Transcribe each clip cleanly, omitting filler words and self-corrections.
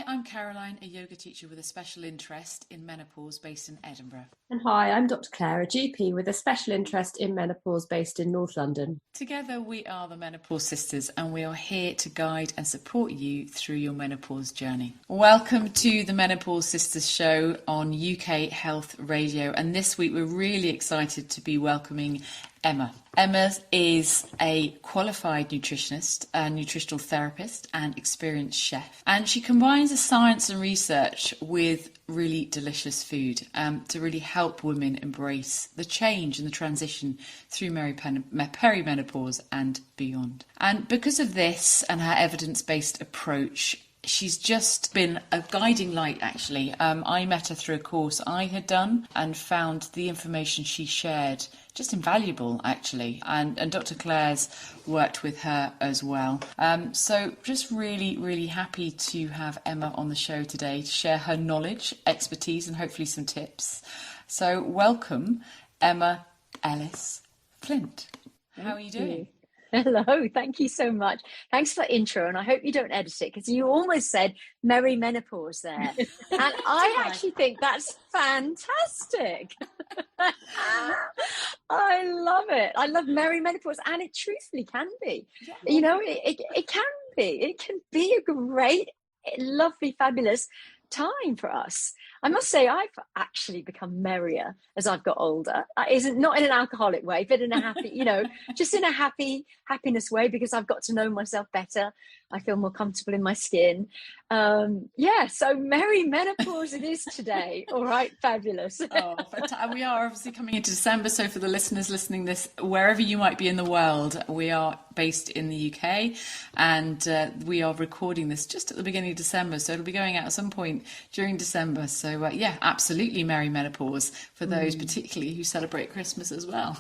I'm Caroline, a yoga teacher with a special interest in menopause based in Edinburgh. And hi, I'm Dr. Claire, a GP with a special interest in menopause based in North London. Together we are the Menopause Sisters and we are here to guide and support you through your menopause journey. Welcome to the Menopause Sisters show on UK Health Radio, and this week we're really excited to be welcoming Emma. Emma is a qualified nutritionist, a nutritional therapist and experienced chef, and she combines the science and research with really delicious food to really help women embrace the change and the transition through perimenopause and beyond. And because of this and her evidence-based approach, she's just been a guiding light, actually. I met her through a course I had done and found the information she shared just invaluable, actually. And Dr. Claire's worked with her as well. So just really, really happy to have Emma on the show today to share her knowledge, expertise, and hopefully some tips. So welcome, Emma Ellice-Flint. How are you doing? Hello, thank you so much. Thanks for the intro, and I hope you don't edit it because you almost said merry menopause there. And I actually think that's fantastic. I love it. I love merry menopause, and it truthfully can be. Yeah. You know, it can be. It can be a great, lovely, fabulous time for us. I must say I've actually become merrier as I've got older. Isn't not in an alcoholic way, but in a happy, just in a happiness way, because I've got to know myself better. I feel more comfortable in my skin. So merry menopause it is today. All right, fabulous. We are obviously coming into December, so for the listeners listening this, wherever you might be in the world, we are based in the UK, and we are recording this just at the beginning of December, so it'll be going out at some point during December. So absolutely merry menopause for those particularly who celebrate Christmas as well.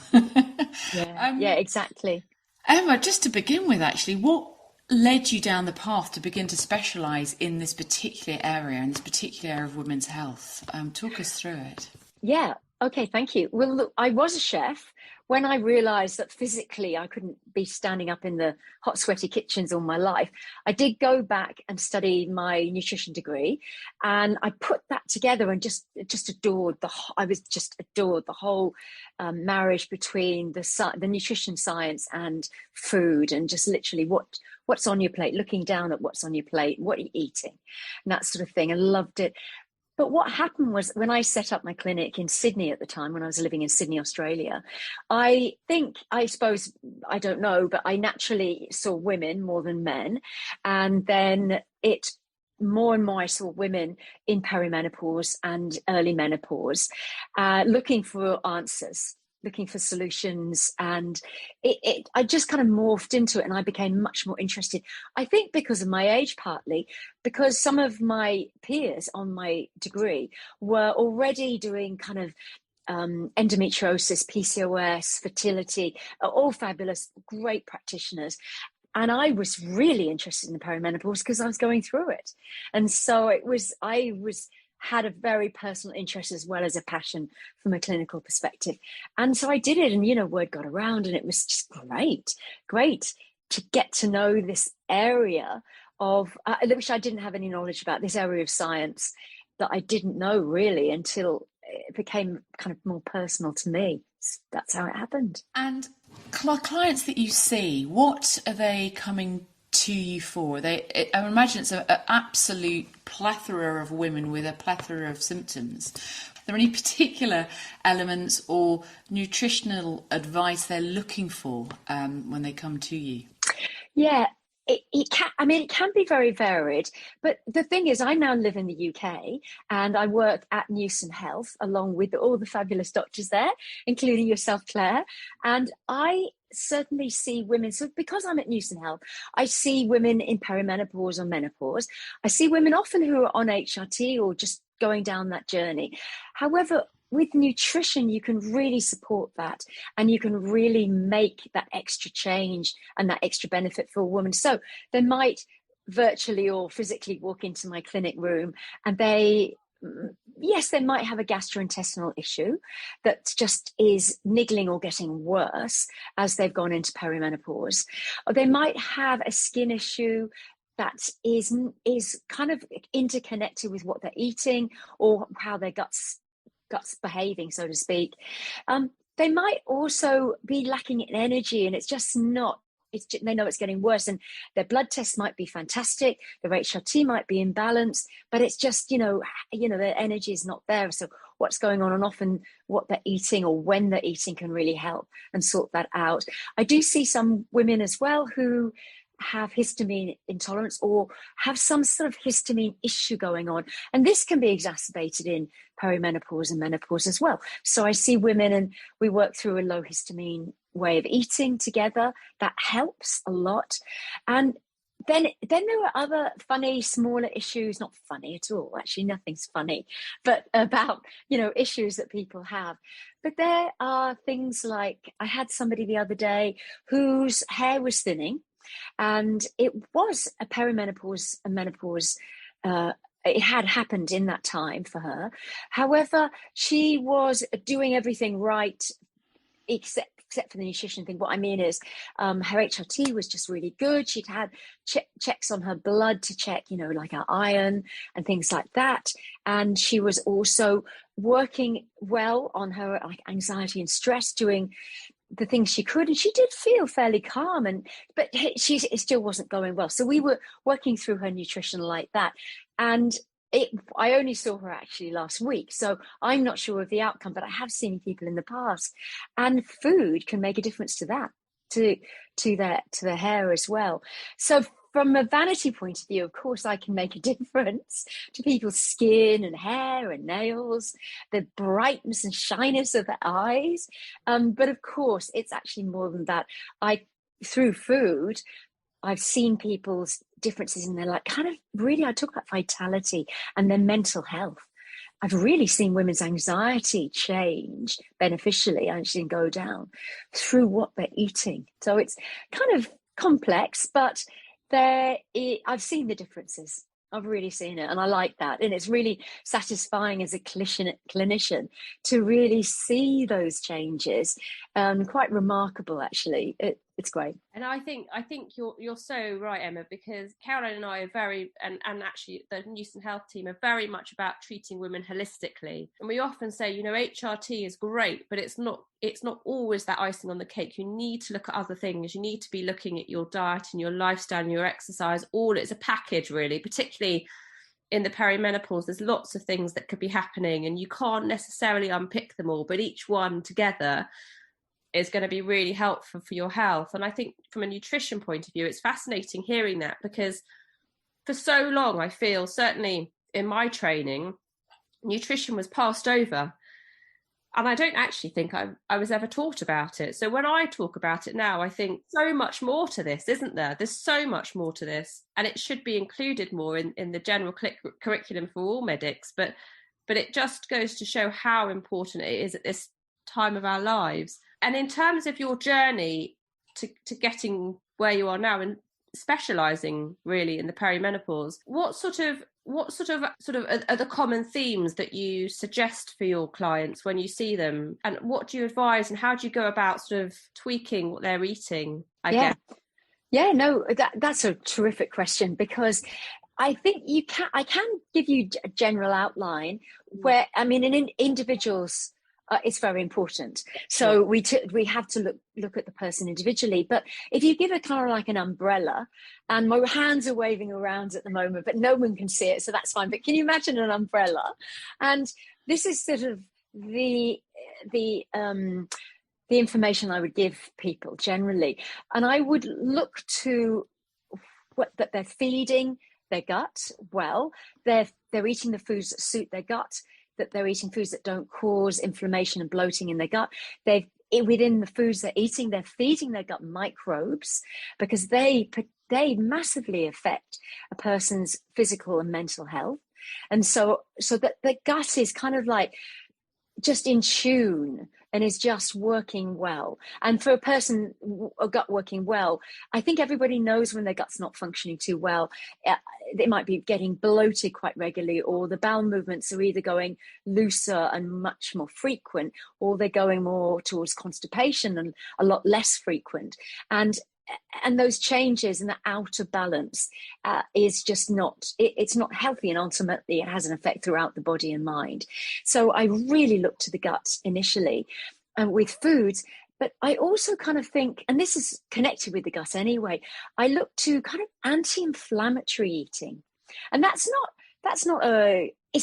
Exactly. Emma, just to begin with, actually, what led you down the path to begin to specialise in this particular area, in this particular area of women's health? Talk us through it. Yeah. Okay, thank you. Well, look, I was a chef. When I realised that physically I couldn't be standing up in the hot, sweaty kitchens all my life, I did go back and study my nutrition degree, and I put that together and just adored the whole marriage between the nutrition science and food, and just literally what's on your plate, looking down at what's on your plate, what are you eating, and that sort of thing. I loved it. But what happened was, when I set up my clinic in Sydney at the time, when I was living in Sydney, Australia, I don't know, but I naturally saw women more than men. And then more and more I saw women in perimenopause and early menopause, looking for answers, looking for solutions, and I just kind of morphed into it, and I became much more interested. I think because of my age, partly because some of my peers on my degree were already doing kind of endometriosis, PCOS, fertility, all fabulous, great practitioners. And I was really interested in the perimenopause because I was going through it. And so I had a very personal interest as well as a passion from a clinical perspective. And so I did it, and, word got around, and it was just great to get to know this area of, which I didn't have any knowledge about, this area of science that I didn't know really until it became kind of more personal to me. That's how it happened. And clients that you see, what are they coming to you for? I imagine it's an absolute plethora of women with a plethora of symptoms. Are there any particular elements or nutritional advice they're looking for when they come to you? Yeah, it can be very varied, but the thing is, I now live in the UK and I work at Newson Health along with all the fabulous doctors there, including yourself, Claire, and I certainly see women. So because I'm at Newson Health, I see women in perimenopause or menopause. I see women often who are on HRT or just going down that journey. However, with nutrition, you can really support that, and you can really make that extra change and that extra benefit for a woman. So they might virtually or physically walk into my clinic room, and they might have a gastrointestinal issue that just is niggling or getting worse as they've gone into perimenopause. Or they might have a skin issue that is kind of interconnected with what they're eating or how their guts behaving, so to speak. They might also be lacking in energy, and it's just not. They know it's getting worse, and their blood tests might be fantastic, their HRT might be imbalanced, but it's just their energy is not there. So what's going on, and often what they're eating or when they're eating can really help and sort that out. I do see some women as well who have histamine intolerance or have some sort of histamine issue going on, and this can be exacerbated in perimenopause and menopause as well. So I see women, and we work through a low histamine way of eating together. That helps a lot. And then there are other funny, smaller issues, not funny at all, actually nothing's funny, but about, issues that people have. But there are things like, I had somebody the other day whose hair was thinning, and it was a perimenopause and menopause. It had happened in that time for her. However, she was doing everything right, except for the nutrition thing. What I mean is her HRT was just really good. She'd had checks on her blood to check, like her iron and things like that. And she was also working well on her anxiety and stress, doing the things she could, and she did feel fairly calm, but it still wasn't going well. So we were working through her nutrition like that, and I only saw her actually last week, so I'm not sure of the outcome, but I have seen people in the past, and food can make a difference to that, to their hair as well. So from a vanity point of view, of course, I can make a difference to people's skin and hair and nails, the brightness and shyness of their eyes. But of course, it's actually more than that. Through food, I've seen people's differences in their I talk about vitality and their mental health. I've really seen women's anxiety change beneficially, actually, and go down through what they're eating. So it's kind of complex, but I've seen the differences. I've really seen it, and I like that. And it's really satisfying as a clinician to really see those changes. Quite remarkable, actually. It's great. And I think you're so right, Emma, because Caroline and I are very, and actually the Newson Health team are very much about treating women holistically. And we often say, HRT is great, but it's not always that icing on the cake. You need to look at other things. You need to be looking at your diet and your lifestyle and your exercise. All it's a package, really, particularly in the perimenopause. There's lots of things that could be happening, and you can't necessarily unpick them all, but each one together is going to be really helpful for your health. And I think from a nutrition point of view, it's fascinating hearing that, because for so long, I feel, certainly in my training, nutrition was passed over. And I don't actually think I was ever taught about it. So when I talk about it now, I think so much more to this, isn't there? There's so much more to this, and it should be included more in the general curriculum for all medics. But it just goes to show how important it is at this time of our lives. And in terms of your journey to getting where you are now and specialising really in the perimenopause, what sort of are the common themes that you suggest for your clients when you see them, and what do you advise, and how do you go about sort of tweaking what they're eating? I guess. Yeah, no, that's a terrific question, because I think I can give you a general outline where, in individuals, it's very important. So we have to look at the person individually. But if you give it kind of like an umbrella, and my hands are waving around at the moment, but no one can see it, so that's fine. But can you imagine an umbrella? And this is sort of the information I would give people generally. And I would look to that they're feeding their gut well, they're eating the foods that suit their gut, that they're eating foods that don't cause inflammation and bloating in their gut. Within the foods they're eating, they're feeding their gut microbes, because they massively affect a person's physical and mental health. And so that the gut is kind of like just in tune and is just working well. And for a gut working well, I think everybody knows when their gut's not functioning too well. They might be getting bloated quite regularly, or the bowel movements are either going looser and much more frequent, or they're going more towards constipation and a lot less frequent. And and those changes and the out of balance is just it's not healthy, and ultimately it has an effect throughout the body and mind. So I really looked to the gut initially with foods, but I also kind of think, and this is connected with the gut anyway, I look to kind of anti-inflammatory eating. And it's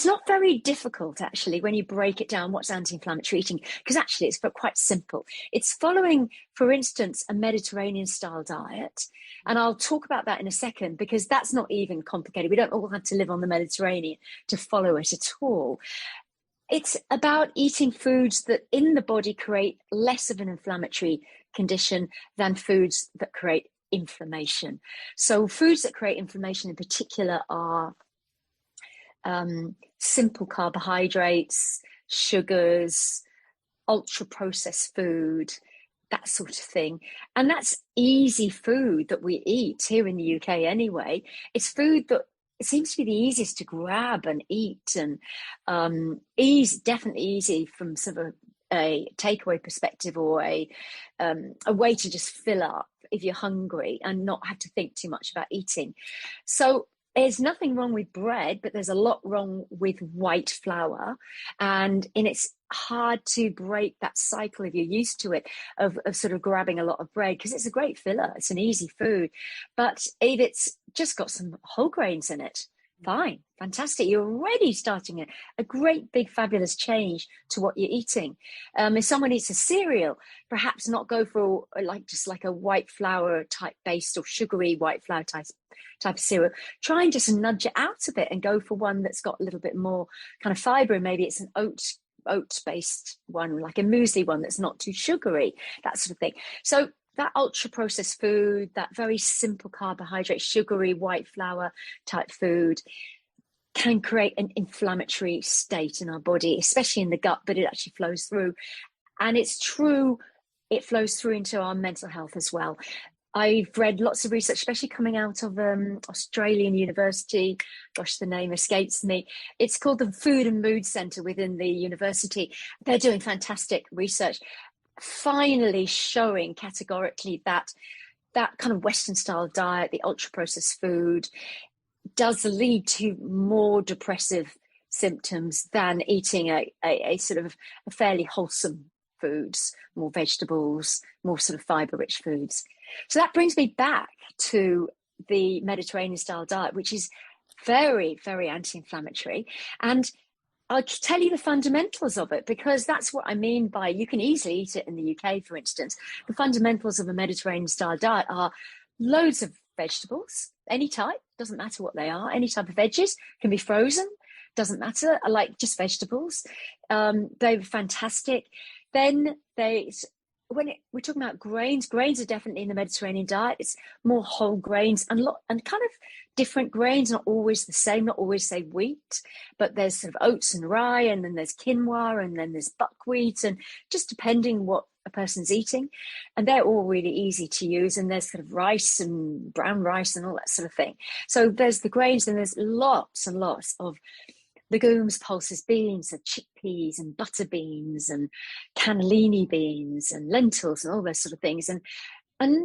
not very difficult actually when you break it down, what's anti-inflammatory eating, because actually it's quite simple. It's following, for instance, a Mediterranean style diet. And I'll talk about that in a second, because that's not even complicated. We don't all have to live on the Mediterranean to follow it at all. It's about eating foods that in the body create less of an inflammatory condition than foods that create inflammation. So foods that create inflammation in particular are simple carbohydrates, sugars, ultra processed food, that sort of thing. And that's easy food that we eat here in the UK anyway. It's food that it seems to be the easiest to grab and eat, and definitely easy from sort of a takeaway perspective, or a way to just fill up if you're hungry and not have to think too much about eating. So there's nothing wrong with bread, but there's a lot wrong with white flour, and it's hard to break that cycle if you're used to it of sort of grabbing a lot of bread, because it's a great filler, it's an easy food. But if it's just got some whole grains in it, fine, fantastic, you're already starting a great big fabulous change to what you're eating. If someone eats a cereal, perhaps not go for just like a white flour type based or sugary white flour type of cereal. Try and just nudge it out a bit and go for one that's got a little bit more kind of fiber, and maybe it's an oat based one, like a muesli one that's not too sugary, that sort of thing. So that ultra processed food, that very simple carbohydrate, sugary white flour type food, can create an inflammatory state in our body, especially in the gut, but it actually flows through. And it's true, it flows through into our mental health as well. I've read lots of research, especially coming out of Australian University. Gosh, the name escapes me. It's called the Food and Mood Centre within the university. They're doing fantastic research, finally showing categorically that kind of Western style diet, the ultra processed food, does lead to more depressive symptoms than eating a sort of a fairly wholesome foods, more vegetables, more sort of fiber rich foods. So that brings me back to the Mediterranean style diet, which is very, very anti-inflammatory. And I'll tell you the fundamentals of it, because that's what I mean by, you can easily eat it in the UK, for instance. The fundamentals of a Mediterranean style diet are loads of vegetables, any type, doesn't matter what they are, any type of veggies, can be frozen, doesn't matter. I like just vegetables. They're fantastic. Then we're talking about grains are definitely in the Mediterranean diet. It's more whole grains and kind of different grains, not always the same, not always say wheat, but there's sort of oats and rye, and then there's quinoa, and then there's buckwheat, and just depending what a person's eating. And they're all really easy to use. And there's sort of rice and brown rice and all that sort of thing. So there's the grains, and there's lots and lots of legumes, pulses, beans, and chickpeas, and butter beans, and cannellini beans, and lentils, and all those sort of things. And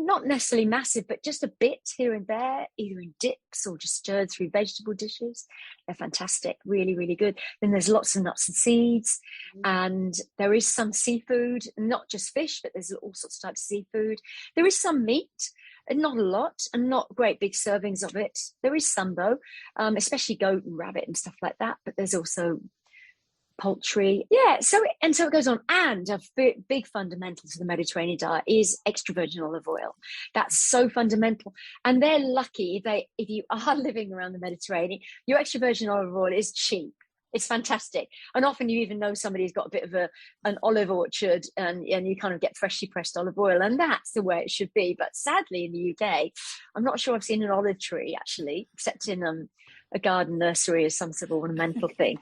not necessarily massive, but just a bit here and there, either in dips or just stirred through vegetable dishes. They're fantastic, really, really good. Then there's lots of nuts and seeds, and there is some seafood, not just fish, but there's all sorts of types of seafood. There is some meat, and not a lot, and not great big servings of it. There is some though, especially goat and rabbit and stuff like that, but there's also poultry. Yeah, so it goes on. And a big fundamental to the Mediterranean diet is extra virgin olive oil. That's so fundamental. And they're lucky if you are living around the Mediterranean, your extra virgin olive oil is cheap. It's fantastic. And often you even know somebody who's got a bit of an olive orchard, and you kind of get freshly pressed olive oil, and that's the way it should be. But sadly in the UK, I'm not sure I've seen an olive tree actually, except in a garden nursery or some sort of ornamental thing.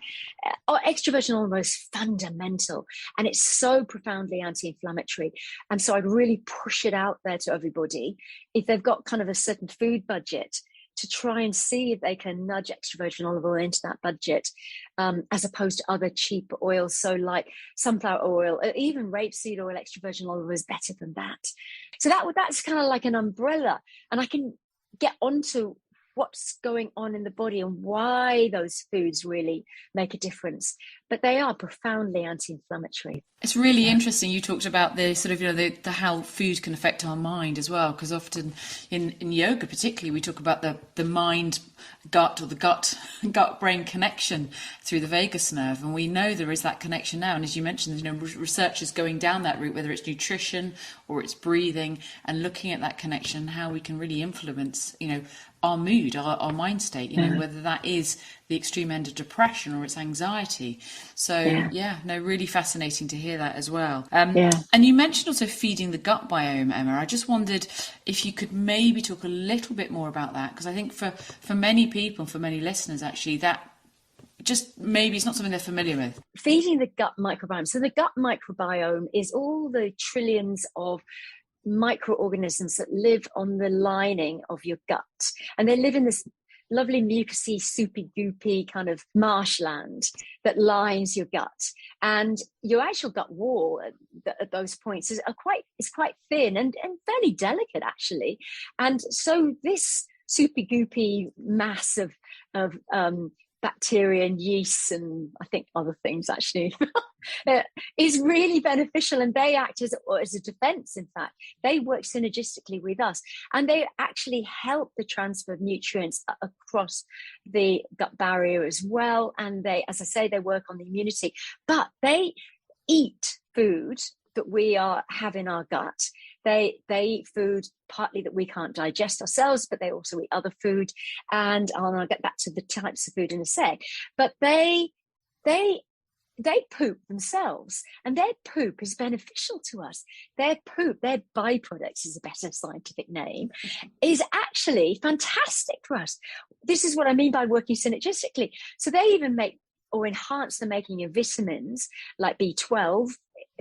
Extra virgin olive oil is fundamental, and it's so profoundly anti-inflammatory. And so I'd really push it out there to everybody. If they've got kind of a certain food budget, to try and see if they can nudge extra virgin olive oil into that budget, as opposed to other cheap oils. So like sunflower oil, even rapeseed oil, extra virgin olive oil is better than that. So that's kind of like an umbrella, and I can get onto what's going on in the body and why those foods really make a difference. But they are profoundly anti-inflammatory. It's really interesting. You talked about the sort of, the how food can affect our mind as well, because often in yoga particularly, we talk about the mind gut, or the gut brain connection through the vagus nerve, and we know there is that connection now. And as you mentioned, research is going down that route, whether it's nutrition or it's breathing, and looking at that connection, how we can really influence our mood, our mind state, whether that is the extreme end of depression or it's anxiety. So really fascinating to hear that as well. And you mentioned also feeding the gut biome, Emma. I just wondered if you could maybe talk a little bit more about that, because I think for many people, for many listeners actually, that just maybe it's not something they're familiar with. Feeding the gut microbiome. So the gut microbiome is all the trillions of microorganisms that live on the lining of your gut, and they live in this lovely mucousy, soupy, goopy kind of marshland that lines your gut. And your actual gut wall at those points is quite thin and fairly delicate actually. And so this soupy, goopy mass of bacteria and yeast and I think other things actually is really beneficial, and they act as a defense. In fact, they work synergistically with us, and they actually help the transfer of nutrients across the gut barrier as well. And they, as I say, they work on the immunity, but they eat food that we have in our gut. They eat food partly that we can't digest ourselves, but they also eat other food. And I'll get back to the types of food in a sec. But they poop themselves, and their poop is beneficial to us. Their poop, their byproducts is a better scientific name, is actually fantastic for us. This is what I mean by working synergistically. So they even make or enhance the making of vitamins like B12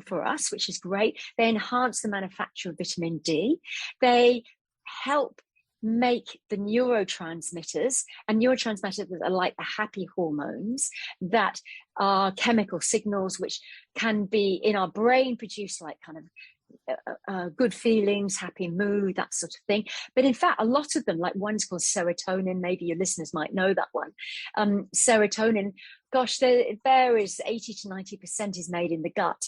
for us, which is great. They enhance the manufacture of vitamin D. They help make the neurotransmitters, and neurotransmitters are like the happy hormones that are chemical signals which can be in our brain produced like kind of good feelings, happy mood, that sort of thing. But in fact, a lot of them, like one's called serotonin, maybe your listeners might know that one. Serotonin, gosh, it varies, 80 to 90% is made in the gut.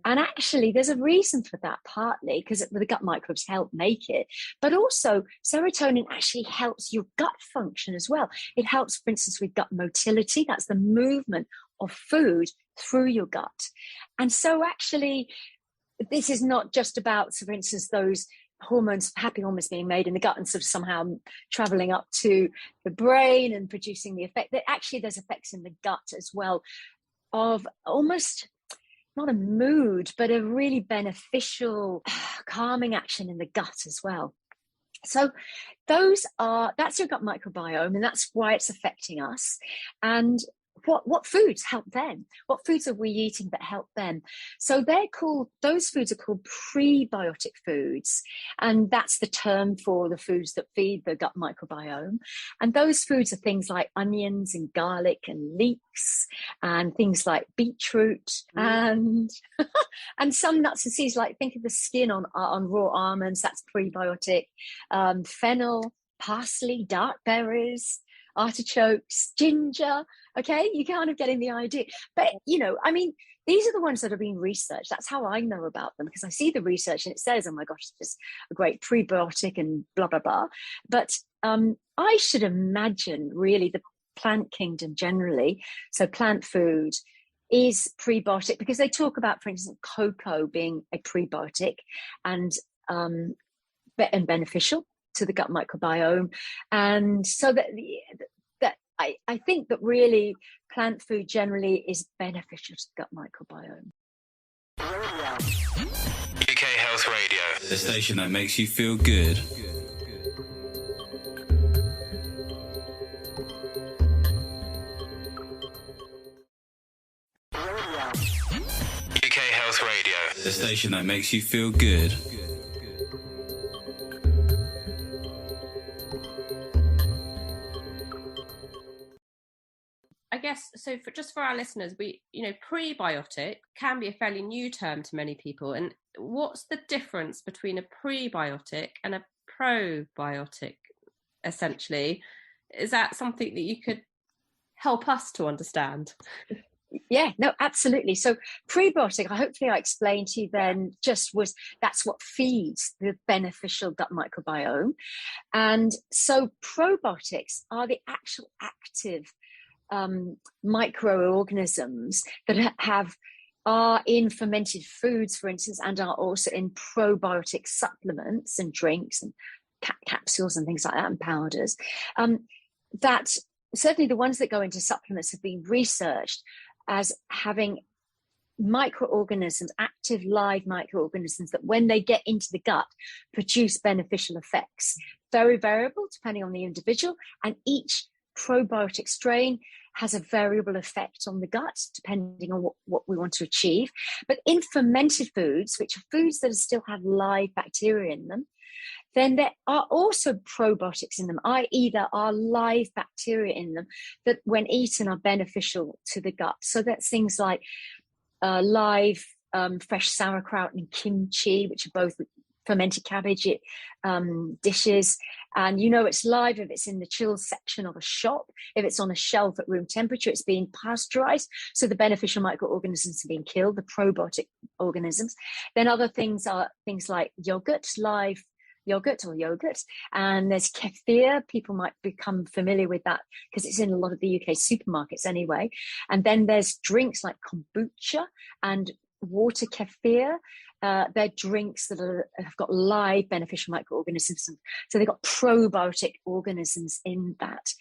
And actually, there's a reason for that, partly because the gut microbes help make it. But also, serotonin actually helps your gut function as well. It helps, for instance, with gut motility. That's the movement of food through your gut. And so actually, this is not just about, so for instance, those hormones, happy hormones being made in the gut and sort of somehow traveling up to the brain and producing the effect. That actually there's effects in the gut as well of almost not a mood, but a really beneficial calming action in the gut as well. So that's your gut microbiome, and that's why it's affecting us. And what foods help them? What foods are we eating that help them? So those foods are called prebiotic foods. And that's the term for the foods that feed the gut microbiome. And those foods are things like onions and garlic and leeks and things like beetroot and some nuts and seeds, like think of the skin on raw almonds, that's prebiotic. Fennel, parsley, dark berries, artichokes, ginger. Okay, you're kind of getting the idea. But, I mean, these are the ones that are being researched. That's how I know about them, because I see the research and it says, oh my gosh, it's just a great prebiotic and blah, blah, blah. But I should imagine really the plant kingdom generally, so plant food is prebiotic, because they talk about, for instance, cocoa being a prebiotic and beneficial to the gut microbiome. And so that I think that really plant food generally is beneficial to the gut microbiome. UK Health Radio, the station that makes you feel good. UK Health Radio, the station that makes you feel good. I guess, so for our listeners, prebiotic can be a fairly new term to many people. And what's the difference between a prebiotic and a probiotic, essentially? Is that something that you could help us to understand? Yeah, no, absolutely. So prebiotic, hopefully I explained to you then, that's what feeds the beneficial gut microbiome. And so probiotics are the actual active microorganisms that are in fermented foods, for instance, and are also in probiotic supplements and drinks and capsules and things like that, and powders. That certainly the ones that go into supplements have been researched as having microorganisms, active live microorganisms, that when they get into the gut produce beneficial effects. Very variable depending on the individual, and each probiotic strain has a variable effect on the gut depending on what we want to achieve. But in fermented foods, which are foods that still have live bacteria in them, then there are also probiotics in them, i.e. there are live bacteria in them that when eaten are beneficial to the gut. So that's things like live fresh sauerkraut and kimchi, which are both fermented cabbage dishes. And it's live if it's in the chilled section of a shop. If it's on a shelf at room temperature, it's being pasteurized. So the beneficial microorganisms are being killed, the probiotic organisms. Then other things are things like yogurt, live yogurt, and there's kefir. People might become familiar with that because it's in a lot of the UK supermarkets anyway. And then there's drinks like kombucha and water kefir. They're drinks that have got live beneficial microorganisms, so they've got probiotic organisms in that.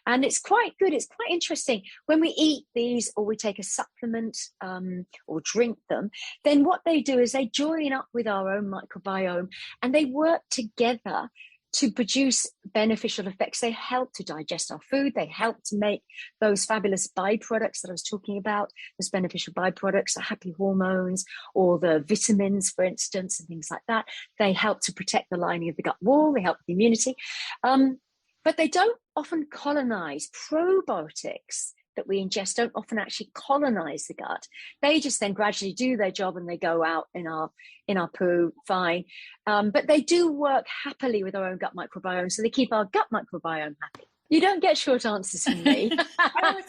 And it's quite good, it's quite interesting. When we eat these or we take a supplement or drink them, then what they do is they join up with our own microbiome and they work together to produce beneficial effects. They help to digest our food. They help to make those fabulous byproducts that I was talking about, those beneficial byproducts, the happy hormones or the vitamins, for instance, and things like that. They help to protect the lining of the gut wall. They help with the immunity. But they don't often colonize. Probiotics that we ingest don't often actually colonize the gut. They just then gradually do their job and they go out in our poo, fine. But they do work happily with our own gut microbiome, so they keep our gut microbiome happy. You don't get short answers from me. I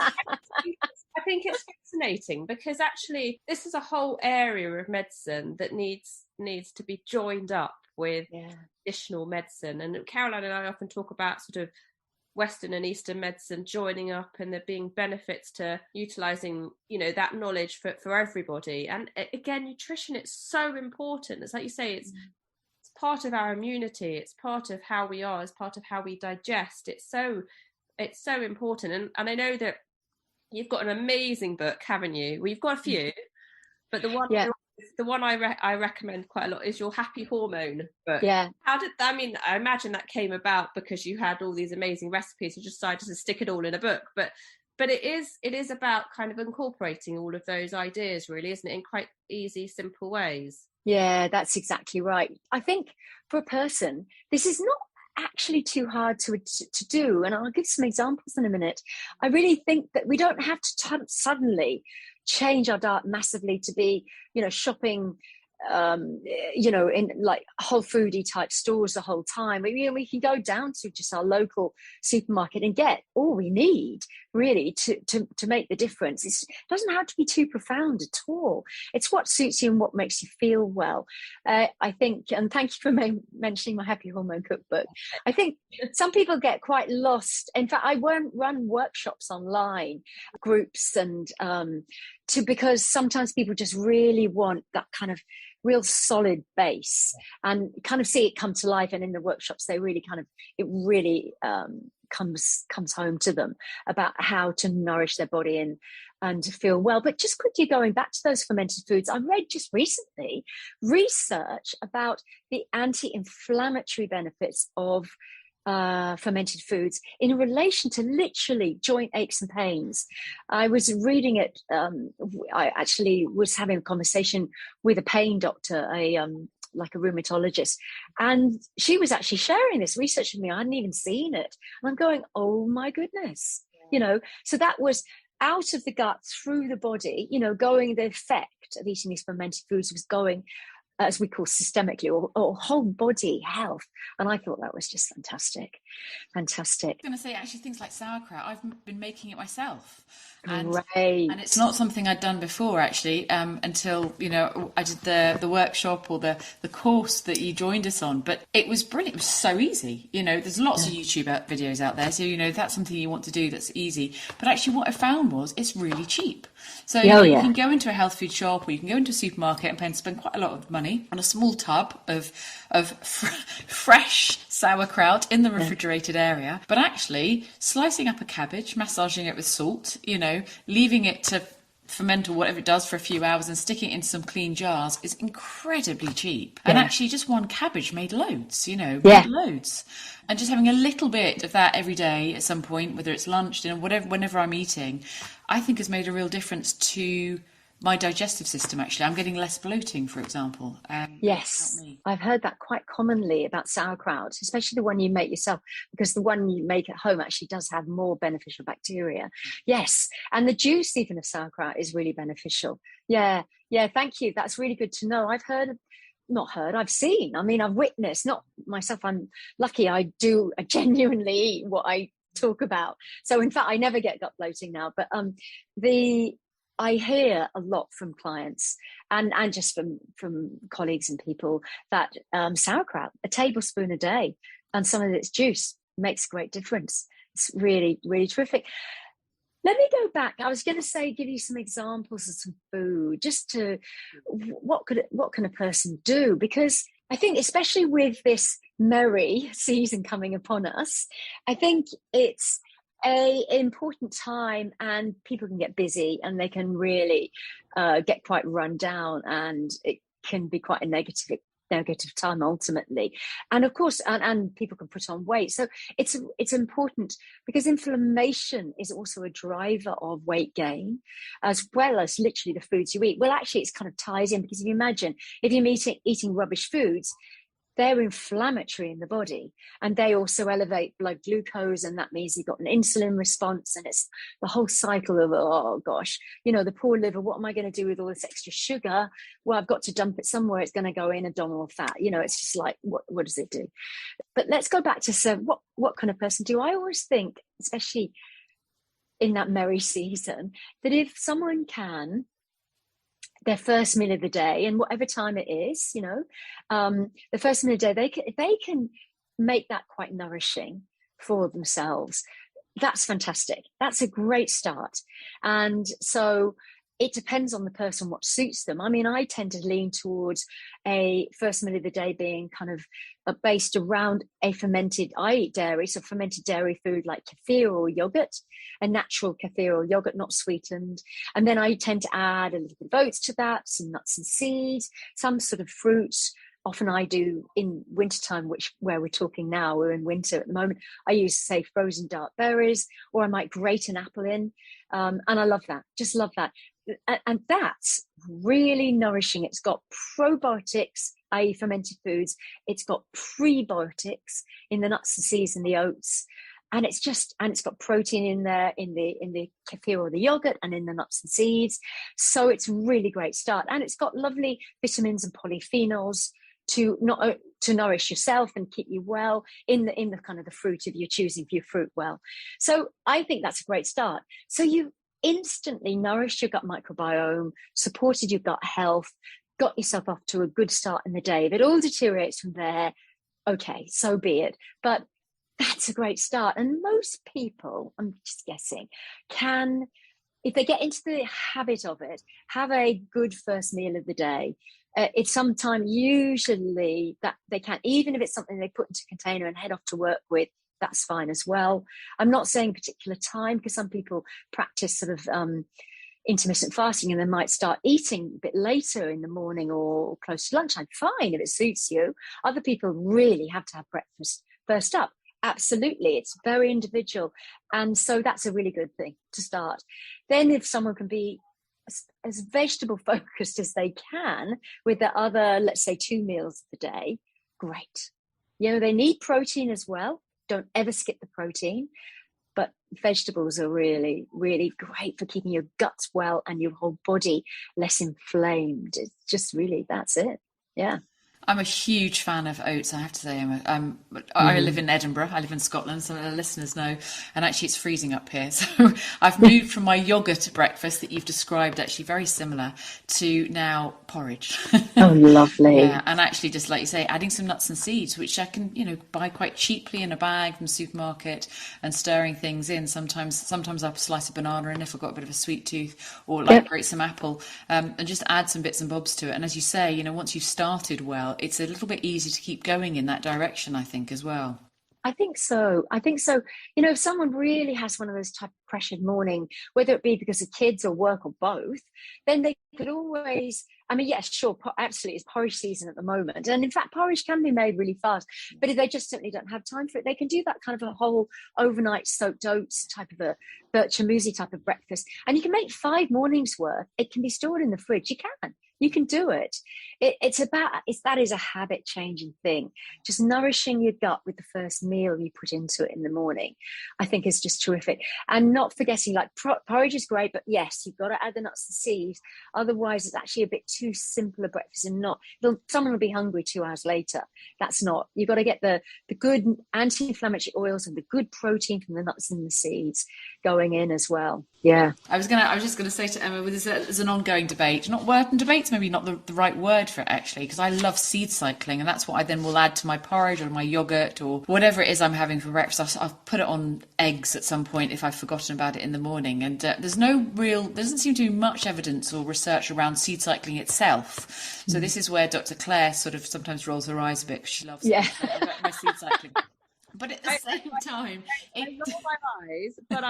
think it's fascinating because actually this is a whole area of medicine that needs to be joined up with traditional medicine. And Caroline and I often talk about sort of Western and Eastern medicine joining up, and there being benefits to utilizing, that knowledge for everybody. And again, nutrition, it's so important. It's like you say, it's part of our immunity. It's part of how we are. It's part of how we digest. It's so important. And I know that you've got an amazing book, haven't you? Well, you've got a few, but the one I recommend quite a lot is your Happy Hormone book. Yeah. I imagine that came about because you had all these amazing recipes. You just decided to stick it all in a book. But it is about kind of incorporating all of those ideas, really, isn't it, in quite easy, simple ways? Yeah, that's exactly right. I think for a person, this is not actually too hard to do. And I'll give some examples in a minute. I really think that we don't have to suddenly change our diet massively to be, shopping, in like whole foodie type stores the whole time. We can go down to just our local supermarket and get all we need really to make the difference. It doesn't have to be too profound at all. It's what suits you and what makes you feel well. I think, and thank you for mentioning my Happy Hormone cookbook. I think some people get quite lost. In fact, I won't run workshops online, groups, and because sometimes people just really want that kind of real solid base and kind of see it come to life. And in the workshops, they really comes home to them about how to nourish their body and to feel well. But just quickly going back to those fermented foods, I read just recently research about the anti-inflammatory benefits of fermented foods in relation to literally joint aches and pains. I was reading it. I actually was having a conversation with a pain doctor, like a rheumatologist, and she was actually sharing this research with me. I hadn't even seen it, and I'm going, oh my goodness, So that was out of the gut through the body, going, the effect of eating these fermented foods was going, as we call systemically, or whole body health. And I thought that was just fantastic. I was going to say, actually, things like sauerkraut, I've been making it myself. And it's not something I'd done before, actually, until, I did the workshop or the course that you joined us on. But it was brilliant. It was so easy. There's lots of YouTube videos out there. So, if that's something you want to do, that's easy. But actually what I found was it's really cheap. So you can go into a health food shop, or you can go into a supermarket and spend quite a lot of money on a small tub of fresh sauerkraut in the refrigerated area. But actually slicing up a cabbage, massaging it with salt, leaving it to ferment or whatever it does for a few hours and sticking it into some clean jars is incredibly cheap. And actually just one cabbage made loads, made loads. And just having a little bit of that every day at some point, whether it's lunch, dinner, whatever, whenever I'm eating, I think has made a real difference to my digestive system. Actually, I'm getting less bloating, for example. Yes, I've heard that quite commonly about sauerkraut, especially the one you make yourself, because the one you make at home actually does have more beneficial bacteria. Yes, and the juice even of sauerkraut is really beneficial. Yeah, thank you. That's really good to know. I've seen. I mean, I've witnessed, not myself. I'm lucky I genuinely eat what I talk about. So in fact, I never get gut bloating now, but I hear a lot from clients and just from colleagues and people that sauerkraut, a tablespoon a day, and some of its juice makes a great difference. It's really, really terrific. Let me go back. I was going to say, give you some examples of some food, just to what can a person do? Because I think, especially with this merry season coming upon us, I think it's an important time, and people can get busy and they can really get quite run down, and it can be quite a negative time ultimately. And of course, and people can put on weight. So it's important, because inflammation is also a driver of weight gain, as well as literally the foods you eat. Well, actually, it's kind of ties in, because if you imagine, if you're eating rubbish foods, they're inflammatory in the body, and they also elevate blood glucose, and that means you've got an insulin response, and it's the whole cycle of, oh gosh, the poor liver, what am I going to do with all this extra sugar? Well, I've got to dump it somewhere. It's going to go in abdominal fat. It's just like, what does it do? But let's go back to what kind of person do I always think, especially in that merry season, that if someone can, their first meal of the day, and whatever time it is, the first meal of the day, they can make that quite nourishing for themselves. That's fantastic. That's a great start. And so it depends on the person, what suits them. I mean, I tend to lean towards a first meal of the day being kind of based around I eat dairy, so fermented dairy food like kefir or yogurt, a natural kefir or yogurt, not sweetened. And then I tend to add a little bit of oats to that, some nuts and seeds, some sort of fruits. Often I do in wintertime, where we're talking now, we're in winter at the moment, I use, say, frozen dark berries, or I might grate an apple in. And I love that, just love that. And that's really nourishing. It's got probiotics, i.e. fermented foods. It's got prebiotics in the nuts and seeds and the oats. And it's got protein in there in the kefir or the yogurt, and in the nuts and seeds. So it's a really great start. And it's got lovely vitamins and polyphenols to nourish yourself and keep you well in the kind of the fruit if you're choosing for your fruit well. So I think that's a great start. So you instantly nourished your gut microbiome, supported your gut health, got yourself off to a good start in the day. If it all deteriorates from there, okay, so be it. But that's a great start. And most people, I'm just guessing, can, if they get into the habit of it, have a good first meal of the day. It's sometime usually that they can, even if it's something they put into a container and head off to work with, that's fine as well. I'm not saying particular time, because some people practice sort of intermittent fasting, and they might start eating a bit later in the morning or close to lunchtime. Fine, if it suits you. Other people really have to have breakfast first up. Absolutely, it's very individual. And so that's a really good thing to start. Then if someone can be as vegetable focused as they can with the other, let's say, 2 meals of the day, great. They need protein as well. Don't ever skip the protein. but vegetables are really, really great for keeping your guts well and your whole body less inflamed. It's just really, that's it. Yeah. I'm a huge fan of oats, I have to say, Emma. I live in Edinburgh, I live in Scotland, so the listeners know, and actually it's freezing up here. So I've moved from my yoghurt breakfast that you've described, actually very similar, to now porridge. Oh, lovely. Yeah, and actually just like you say, adding some nuts and seeds, which I can, buy quite cheaply in a bag from the supermarket, and stirring things in. Sometimes I'll slice a banana in if I've got a bit of a sweet tooth, or grate some apple, and just add some bits and bobs to it. And as you say, once you've started well, it's a little bit easy to keep going in that direction, I think, as well. I think so. If someone really has one of those type of pressured morning, whether it be because of kids or work or both, then they could always, yes, sure, absolutely, it's porridge season at the moment. And in fact, porridge can be made really fast. But if they just simply don't have time for it, they can do that kind of a whole overnight soaked oats type of a birchamoozy type of breakfast. And you can make 5 mornings worth. It can be stored in the fridge. You can do it. That is a habit changing thing. Just nourishing your gut with the first meal you put into it in the morning, I think is just terrific. And not forgetting, like porridge is great, but yes, you've got to add the nuts and seeds. Otherwise, it's actually a bit too simple a breakfast, and someone will be hungry 2 hours later. That's not. You've got to get the good anti-inflammatory oils and the good protein from the nuts and the seeds going in as well. Yeah. I was just gonna say to Emma, there's an ongoing debate. Debate's maybe not the right word for it, actually, because I love seed cycling, and that's what I then will add to my porridge or my yogurt or whatever it is I'm having for breakfast. I'll put it on eggs at some point if I've forgotten about it in the morning. And there doesn't seem to be much evidence or research around seed cycling itself. So this is where Dr. Claire sort of sometimes rolls her eyes a bit, because she loves my seed cycling. But at the same time, I roll my eyes, but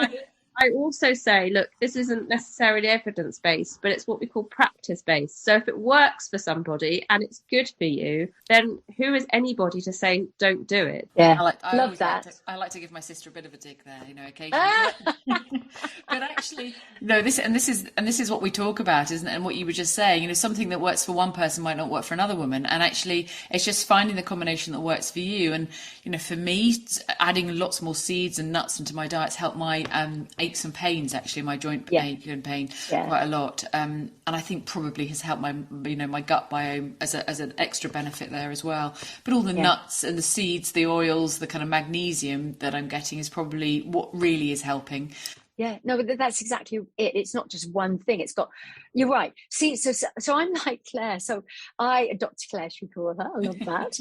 I also say, look, this isn't necessarily evidence-based, but it's what we call practice-based. So if it works for somebody and it's good for you, then who is anybody to say don't do it? Yeah, I love that. I like to give my sister a bit of a dig there, occasionally. But actually, no, this is what we talk about, isn't it? And what you were just saying, something that works for one person might not work for another woman. And actually, it's just finding the combination that works for you. And, for me, adding lots more seeds and nuts into my diet's helped my aches and pains, actually, my joint ache and pain quite a lot, and I think probably has helped my my gut biome as an extra benefit there as well. But all the nuts and the seeds, the oils, the kind of magnesium that I'm getting is probably what really is helping. Yeah, no, but that's exactly it. It's not just one thing. It's got, you're right. See, so I'm like Claire. So Dr. Claire, should we call her? I love that.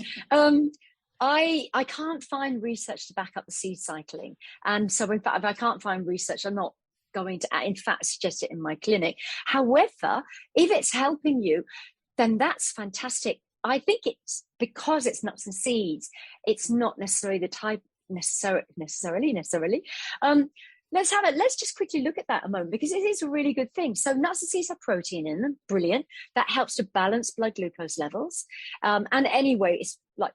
I can't find research to back up the seed cycling. And so in fact, if I can't find research, I'm not going to, in fact, suggest it in my clinic. However, if it's helping you, then that's fantastic. I think it's because it's nuts and seeds. It's not necessarily the type necessarily. Let's just quickly look at that a moment, because it is a really good thing. So nuts and seeds have protein in them. Brilliant. That helps to balance blood glucose levels. And anyway, it's like,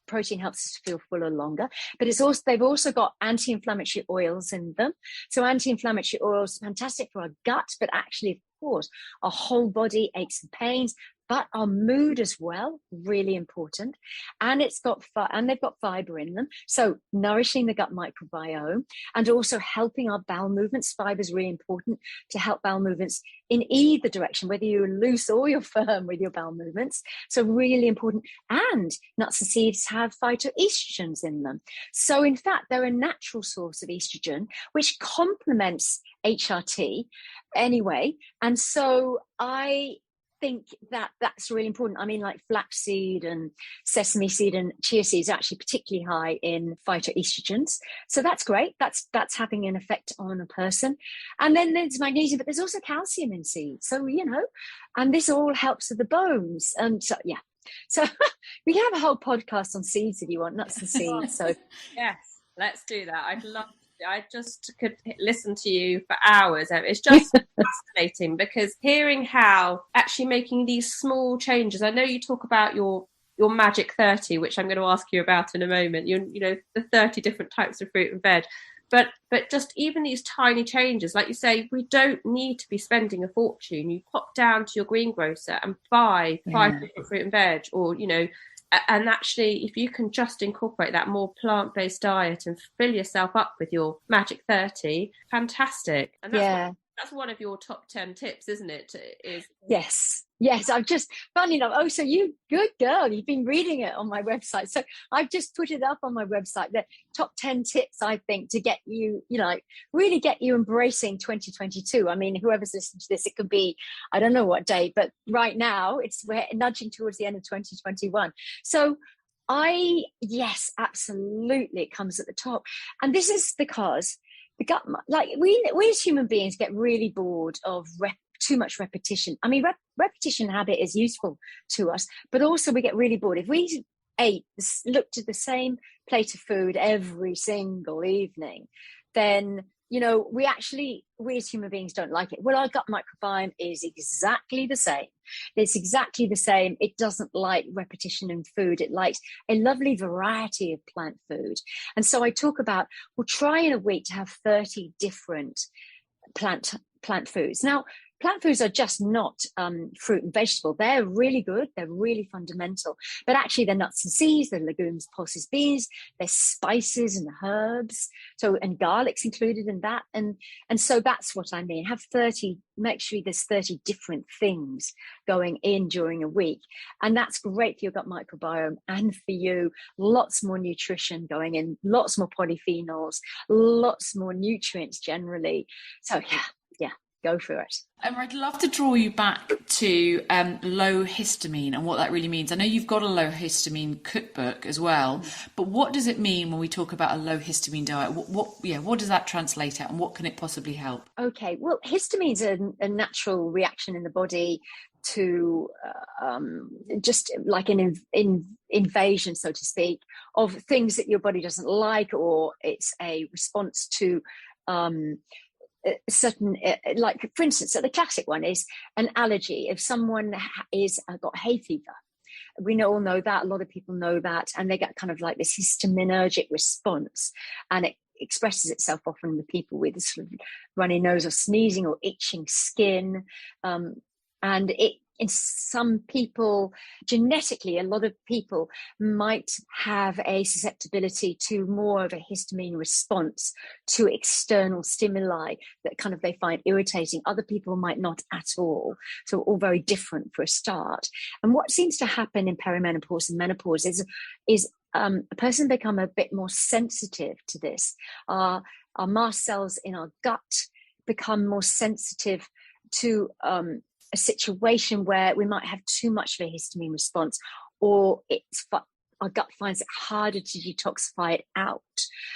protein helps us to feel fuller longer, but they've also got anti-inflammatory oils in them. So anti-inflammatory oils are fantastic for our gut, but actually, of course, our whole body aches and pains, but our mood as well, really important. And they've got fiber in them. So nourishing the gut microbiome and also helping our bowel movements. Fiber is really important to help bowel movements in either direction, whether you're loose or you're firm with your bowel movements. So really important. And nuts and seeds have phytoestrogens in them. So in fact, they're a natural source of estrogen, which complements HRT anyway. And so I think that's really important. I mean, like flaxseed and sesame seed and chia seeds are actually particularly high in phytoestrogens. So that's great. That's having an effect on a person. And then there's magnesium, but there's also calcium in seeds. So, and this all helps with the bones. And so, yeah. So we can have a whole podcast on seeds if you want, nuts and seeds. So yes, let's do that. I'd love to. I just could listen to you for hours. It's just fascinating, because hearing how actually making these small changes. I know you talk about your magic 30, which I'm going to ask you about in a moment. The 30 different types of fruit and veg, but just even these tiny changes, like you say, we don't need to be spending a fortune. You pop down to your greengrocer and buy 5 different fruit and veg, or And actually, if you can just incorporate that more plant-based diet and fill yourself up with your magic 30, fantastic. And that's one of your top 10 tips, isn't it? Yes, I've just, funny enough, oh, so you, good girl, you've been reading it on my website. So I've just put it up on my website, the top 10 tips, I think, to get you, really get you embracing 2022. I mean, whoever's listening to this, it could be, I don't know what date, but right now we're nudging towards the end of 2021. So yes, absolutely, it comes at the top. And this is because the gut, like we as human beings get really bored of too much repetition. I mean, repetition habit is useful to us, but also we get really bored. If we looked at the same plate of food every single evening, then, we as human beings don't like it. Well, our gut microbiome is exactly the same. It's exactly the same. It doesn't like repetition in food. It likes a lovely variety of plant food. And so I talk about, we'll try in a week to have 30 different plant foods. Now, plant foods are just not fruit and vegetable. They're really good. They're really fundamental. But actually, they're nuts and seeds, they're legumes, pulses, beans, they're spices and herbs. And garlic's included in that. And so that's what I mean. Have 30, make sure there's 30 different things going in during a week. And that's great for your gut microbiome and for you. Lots more nutrition going in, lots more polyphenols, lots more nutrients generally. So yeah, go for it. I'd love to draw you back to low histamine and what that really means. I know you've got a low histamine cookbook as well, but what does it mean when we talk about a low histamine diet? What does that translate at, and what can it possibly help? Okay, well, histamine is a natural reaction in the body to just like an invasion, so to speak, of things that your body doesn't like, or it's a response to certain, like for instance, the classic one is an allergy. If someone is got hay fever, we all know that, a lot of people know that, and they get kind of like this histaminergic response, and it expresses itself often with people with sort of runny nose or sneezing or itching skin, and in some people, genetically, a lot of people might have a susceptibility to more of a histamine response to external stimuli that kind of they find irritating. Other people might not at all. So all very different for a start. And what seems to happen in perimenopause and menopause is a person become a bit more sensitive to this. Our mast cells in our gut become more sensitive to a situation where we might have too much of a histamine response, or our gut finds it harder to detoxify it out.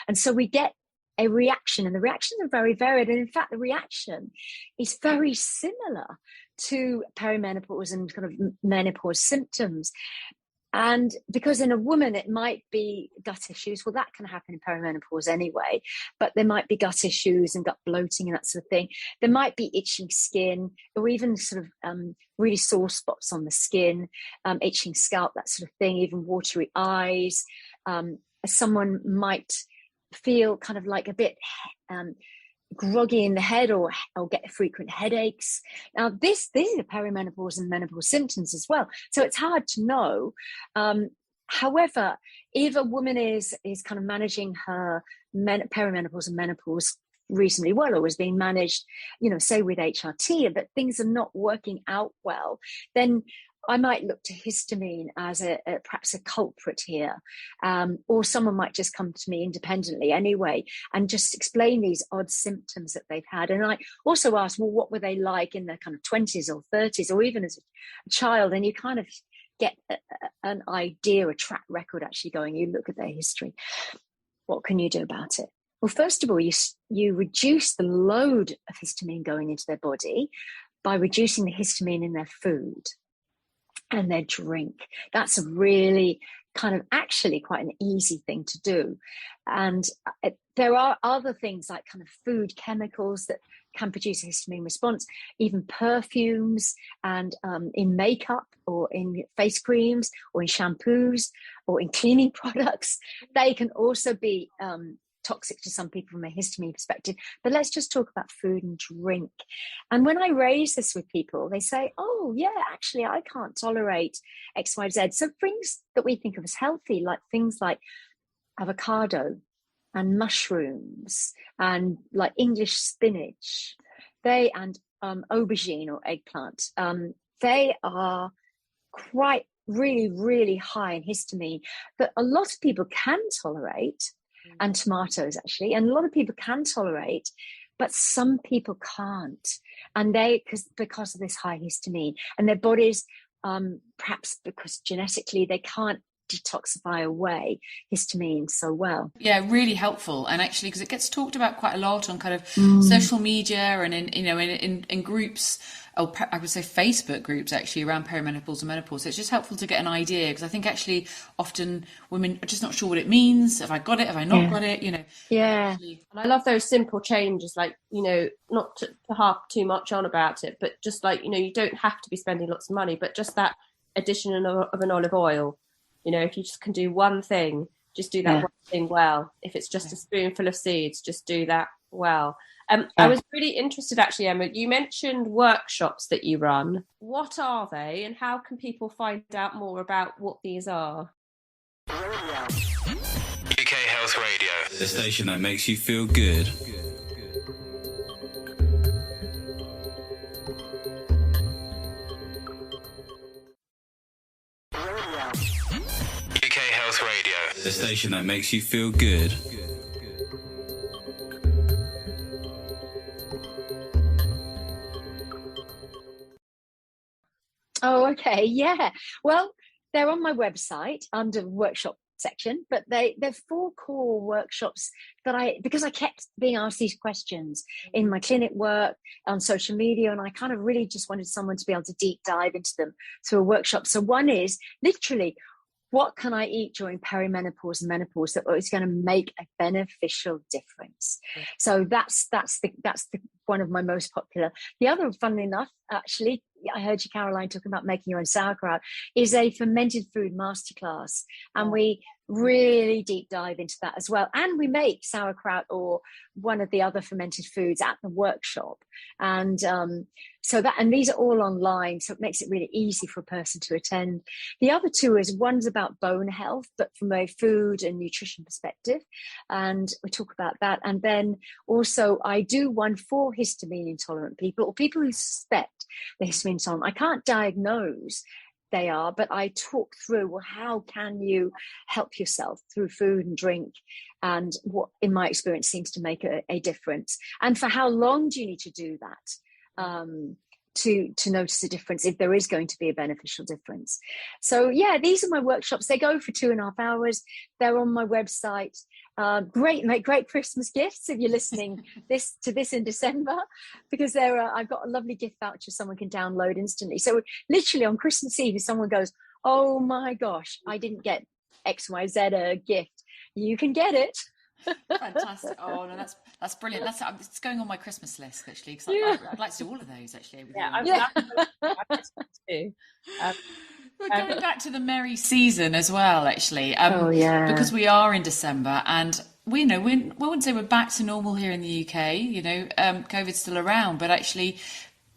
And so we get a reaction, and the reactions are very varied. And in fact, the reaction is very similar to perimenopause and kind of menopause symptoms. And because in a woman, it might be gut issues. Well, that can happen in perimenopause anyway, but there might be gut issues and gut bloating and that sort of thing. There might be itching skin, or even sort of really sore spots on the skin, itching scalp, that sort of thing, even watery eyes. Someone might feel kind of like a bit groggy in the head, or get frequent headaches. Now, these are perimenopause and menopause symptoms as well. So it's hard to know. However, if a woman is kind of managing her perimenopause and menopause reasonably well, or is being managed, say with HRT, but things are not working out well, then I might look to histamine as perhaps a culprit here, or someone might just come to me independently anyway and just explain these odd symptoms that they've had. And I also ask, well, what were they like in their kind of 20s or 30s, or even as a child? And you kind of get an idea, a track record actually going, you look at their history. What can you do about it? Well, first of all, you reduce the load of histamine going into their body by reducing the histamine in their food and their drink. That's a really kind of actually quite an easy thing to do. And there are other things like kind of food chemicals that can produce a histamine response, even perfumes, and in makeup or in face creams or in shampoos or in cleaning products. They can also be toxic to some people from a histamine perspective, but let's just talk about food and drink. And when I raise this with people, they say, oh yeah, actually I can't tolerate X, Y, Z. So things that we think of as healthy, like things like avocado and mushrooms and like English spinach, and aubergine or eggplant, they are quite really, really high in histamine that a lot of people can tolerate, and tomatoes actually, and a lot of people can tolerate, but some people can't, and because of this high histamine, and their bodies, perhaps because genetically they can't detoxify away histamine so well. Yeah, really helpful. And actually, because it gets talked about quite a lot on kind of social media and in groups, or I would say Facebook groups actually, around perimenopause and menopause. So it's just helpful to get an idea, because I think actually often women are just not sure what it means. Have I got it? Have I not got it? Yeah. And I love those simple changes, like, not to harp too much on about it, but just like, you don't have to be spending lots of money, but just that addition of an olive oil. If you just can do one thing, just do that one thing well. If it's just a spoonful of seeds, just do that well. I was really interested, actually, Emma, you mentioned workshops that you run. What are they, and how can people find out more about what these are? UK Health Radio, the station that makes you feel good. UK Health Radio, the station that makes you feel good. Oh, okay. Yeah. Well, they're on my website under workshop section, but they're 4 core workshops that because I kept being asked these questions in my clinic work, on social media, and I kind of really just wanted someone to be able to deep dive into them through a workshop. So one is literally, what can I eat during perimenopause and menopause that is going to make a beneficial difference? So that's the one of my most popular. The other, funnily enough, actually, I heard you, Caroline, talking about making your own sauerkraut, is a fermented food masterclass. And we really deep dive into that as well. And we make sauerkraut or one of the other fermented foods at the workshop. And and these are all online, so it makes it really easy for a person to attend. The other 2 is, one's about bone health, but from a food and nutrition perspective. And we talk about that. And then also I do one for histamine intolerant people, or people who suspect they're histamine intolerant. I can't diagnose they are, but I talk through, well, how can you help yourself through food and drink, and what in my experience seems to make a difference, and for how long do you need to do that to notice a difference, if there is going to be a beneficial difference. So yeah, these are my workshops. They go for 2.5 hours. They're on my website. Make great Christmas gifts if you're listening to this in December, because I've got a lovely gift voucher someone can download instantly. So literally on Christmas Eve, if someone goes, oh my gosh, I didn't get XYZ a gift, you can get it. Fantastic. Oh no, that's brilliant. It's going on my Christmas list, actually, because I'd like to do all of those, actually. We're going back to the merry season as well, actually. Because we are in December, and we wouldn't say we're back to normal here in the UK. COVID's still around, but actually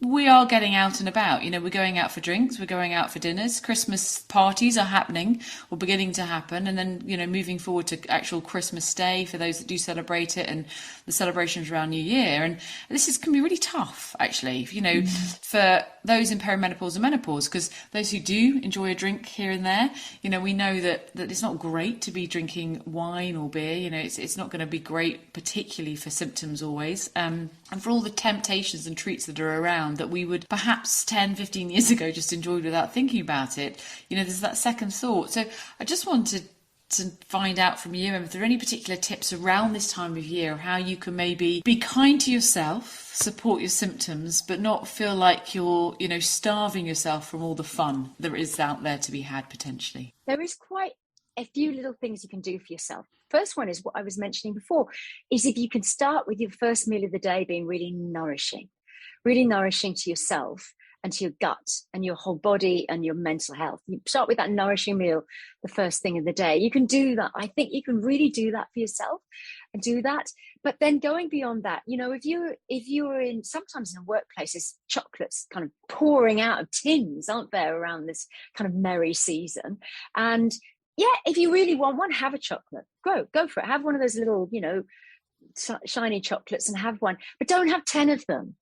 we are getting out and about. We're going out for drinks, we're going out for dinners. Christmas parties are happening, or beginning to happen, and then moving forward to actual Christmas Day for those that do celebrate it, and the celebrations around New Year. And this can be really tough, actually, for those in perimenopause and menopause, because those who do enjoy a drink here and there, we know that it's not great to be drinking wine or beer. It's not going to be great, particularly for symptoms always, and for all the temptations and treats that are around that we would perhaps 10, 15 years ago just enjoyed without thinking about it. There's that second thought. So I just wanted to find out from you, if there are any particular tips around this time of year, how you can maybe be kind to yourself, support your symptoms, but not feel like you're, starving yourself from all the fun there is out there to be had potentially. There is quite a few little things you can do for yourself. First one is what I was mentioning before, is if you can start with your first meal of the day being really nourishing to yourself, and to your gut and your whole body and your mental health. You start with that nourishing meal the first thing of the day. You can do that. I think you can really do that for yourself and do that. But then going beyond that, you know, if you're in, sometimes in workplaces, chocolates kind of pouring out of tins, aren't there, around this kind of merry season. And yeah, if you really want one, have a chocolate. Go for it. Have one of those little, you know, shiny chocolates and have one, but don't have 10 of them.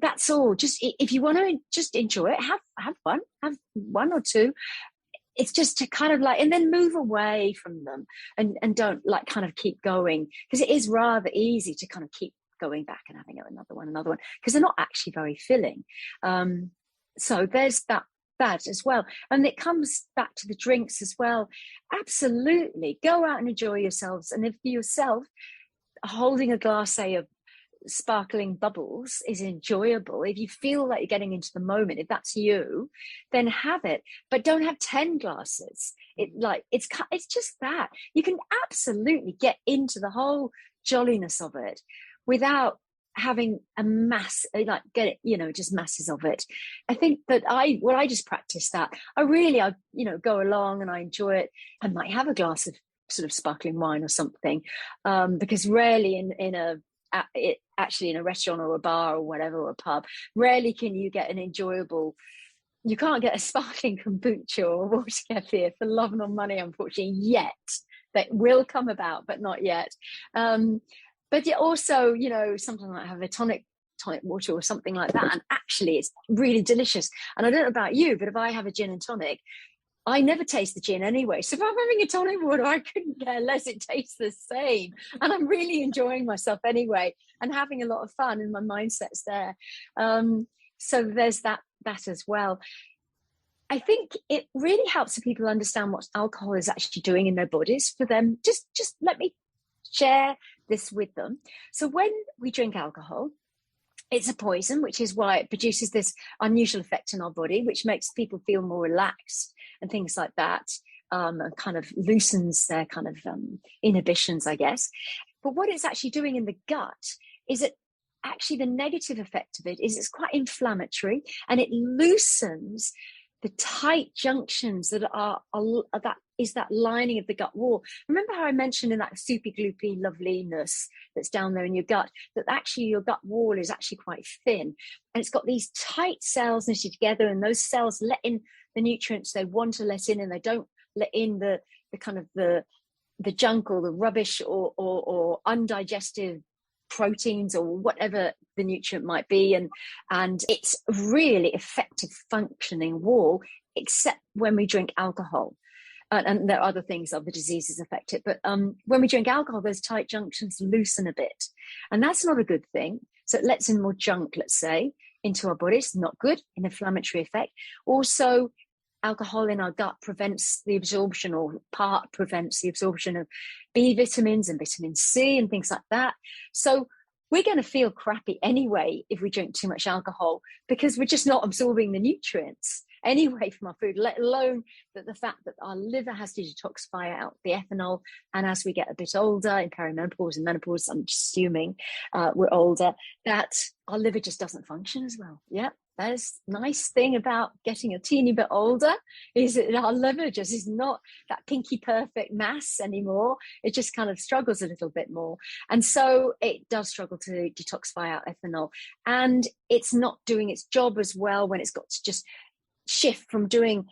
That's all. Just if you want to just enjoy it, have one or two. It's just to kind of like, and then move away from them and don't like kind of keep going, because it is rather easy to kind of keep going back and having another one, because they're not actually very filling. So there's that as well. And it comes back to the drinks as well. Absolutely. Go out and enjoy yourselves. And if for yourself, holding a glass, say, of sparkling bubbles is enjoyable, if you feel like you're getting into the moment, if that's you, then have it, but don't have 10 glasses. It's just that you can absolutely get into the whole jolliness of it without having a mass, like get it, you know, just masses of it. I think that I just practice that. I you know, go along and I enjoy it. I might have a glass of sort of sparkling wine or something, because rarely in a restaurant or a bar or whatever, or a pub, rarely can you get an enjoyable, you can't get a sparkling kombucha or water kefir for love nor money, unfortunately, yet. That will come about, but not yet. But also, you know, sometimes I might have a tonic water or something like that, and actually it's really delicious. And I don't know about you, but if I have a gin and tonic, I never taste the gin anyway. So if I'm having a tonic water, I couldn't care less. It tastes the same. And I'm really enjoying myself anyway and having a lot of fun, and my mindset's there. So there's that as well. I think it really helps people understand what alcohol is actually doing in their bodies for them. Just let me share this with them. So when we drink alcohol, it's a poison, which is why it produces this unusual effect in our body, which makes people feel more relaxed and things like that, and kind of loosens their kind of inhibitions, I guess. But what it's actually doing in the gut is it actually, the negative effect of it is it's quite inflammatory, and it loosens the tight junctions that is that lining of the gut wall. Remember how I mentioned in that soupy gloopy loveliness that's down there in your gut, that actually your gut wall is actually quite thin, and it's got these tight cells knitted together, and those cells let in the nutrients they want to let in, and they don't let in the kind of the junk or the rubbish or undigested proteins or whatever the nutrient might be, and it's a really effective functioning wall, except when we drink alcohol. And there are other things, other diseases affect it, but when we drink alcohol, those tight junctions loosen a bit, and that's not a good thing. So it lets in more junk, let's say, into our bodies. Not good, an inflammatory effect. Also, alcohol in our gut prevents the absorption, or prevents the absorption of B vitamins and vitamin C and things like that. So we're going to feel crappy anyway if we drink too much alcohol, because we're just not absorbing the nutrients anyway from our food, let alone that the fact that our liver has to detoxify out the ethanol. And as we get a bit older, in perimenopause and menopause, I'm assuming we're older, that our liver just doesn't function as well. Yeah. That is the nice thing about getting a teeny bit older, is that our liver just is not that pinky perfect mass anymore. It just kind of struggles a little bit more. And so it does struggle to detoxify out ethanol. And it's not doing its job as well when it's got to just shift from doing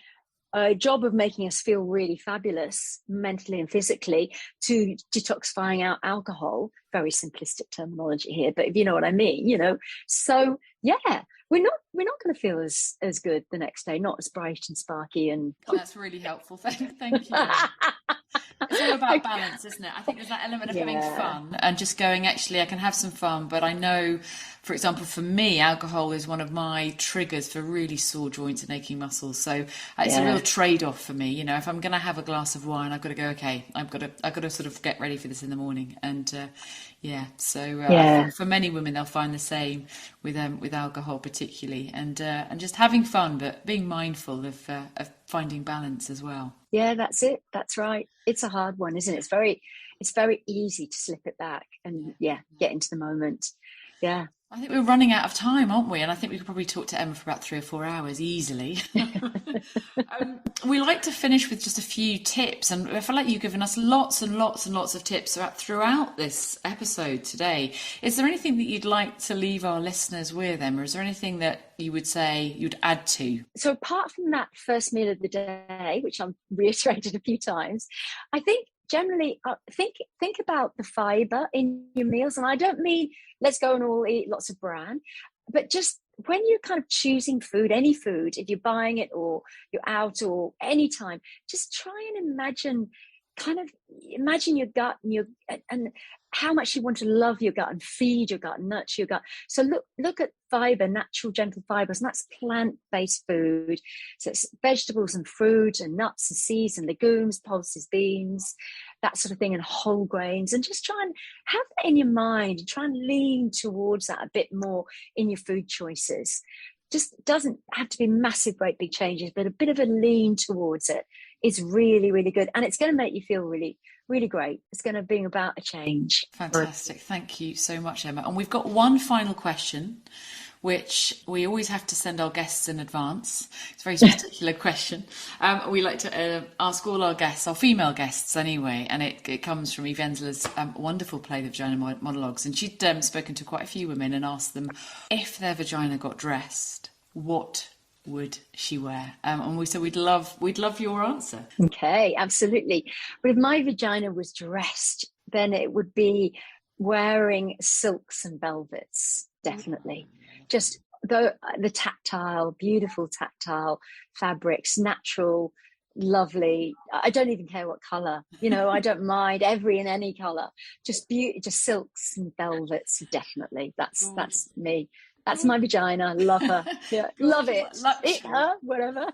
a job of making us feel really fabulous mentally and physically to detoxifying out alcohol. Very simplistic terminology here, but if you know what I mean, you know. So yeah, we're not going to feel as good the next day, not as bright and sparky. And that's really helpful. Thank you. It's all about balance, isn't it? I think there's that element of having fun and just going, actually, I can have some fun, but I know, for example, for me, alcohol is one of my triggers for really sore joints and aching muscles. So it's a real trade-off for me. You know, if I'm going to have a glass of wine, I've got to go, okay, I've got to sort of get ready for this in the morning. And I think for many women, they'll find the same with alcohol particularly, and just having fun, but being mindful of finding balance as well. Yeah, that's it. That's right. It's a hard one, isn't it? It's very easy to slip it back and get into the moment. Yeah. I think we're running out of time, aren't we? And I think we could probably talk to Emma for about 3 or 4 hours easily. We like to finish with just a few tips, and I feel like you've given us lots and lots and lots of tips throughout this episode today. Is there anything that you'd like to leave our listeners with, Emma? Is there anything that you would say you'd add to? So apart from that first meal of the day, which I've reiterated a few times, I think generally think about the fibre in your meals. And I don't mean let's go and all eat lots of bran, but just when you're kind of choosing food, any food, if you're buying it or you're out or any time, just try and imagine your gut and how much you want to love your gut and feed your gut and nurture your gut. So look at fibre, natural gentle fibres, and that's plant-based food. So it's vegetables and fruit and nuts and seeds and legumes, pulses, beans, that sort of thing, and whole grains. And just try and have that in your mind and try and lean towards that a bit more in your food choices. Just doesn't have to be massive, great big changes, but a bit of a lean towards it is really, really good. And it's going to make you feel really, really great. It's going to bring about a change. Fantastic. Thank you so much, Emma. And we've got one final question, which we always have to send our guests in advance. It's a very particular question. We like to ask all our guests, our female guests anyway, and it comes from Eve Ensler's wonderful play, The Vagina Monologues. And she'd spoken to quite a few women and asked them if their vagina got dressed, what would she wear? And we said we'd love your answer. Okay, absolutely. But if my vagina was dressed, then it would be wearing silks and velvets, definitely. Just the tactile, beautiful tactile fabrics, natural, lovely. I don't even care what colour, I don't mind every and any colour. Just just silks and velvets, definitely. That's me. That's my vagina. Love her. Yeah, love it. It, her, whatever.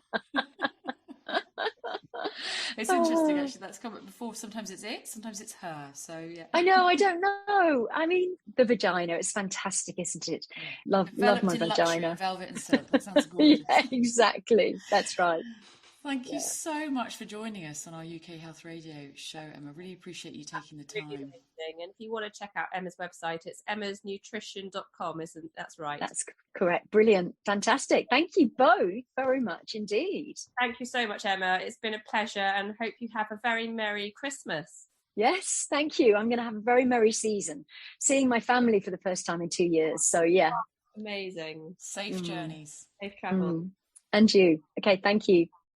It's interesting, actually. That's come up before. Sometimes it's it, sometimes it's her. So yeah. I know. I don't know. I mean, the vagina. It's fantastic, isn't it? Love my vagina. Velvet and silk. That sounds gorgeous. Yeah, exactly. That's right. Thank you so much for joining us on our UK Health Radio show, Emma. Really appreciate you taking the time. Really amazing. And if you want to check out Emma's website, it's emmasnutrition.com, isn't that's right? That's correct. Brilliant. Fantastic. Thank you both very much indeed. Thank you so much, Emma. It's been a pleasure, and hope you have a very Merry Christmas. Yes, thank you. I'm going to have a very merry season, seeing my family for the first time in 2 years. So yeah. Amazing. Safe journeys. Safe travel. And you. Okay, thank you.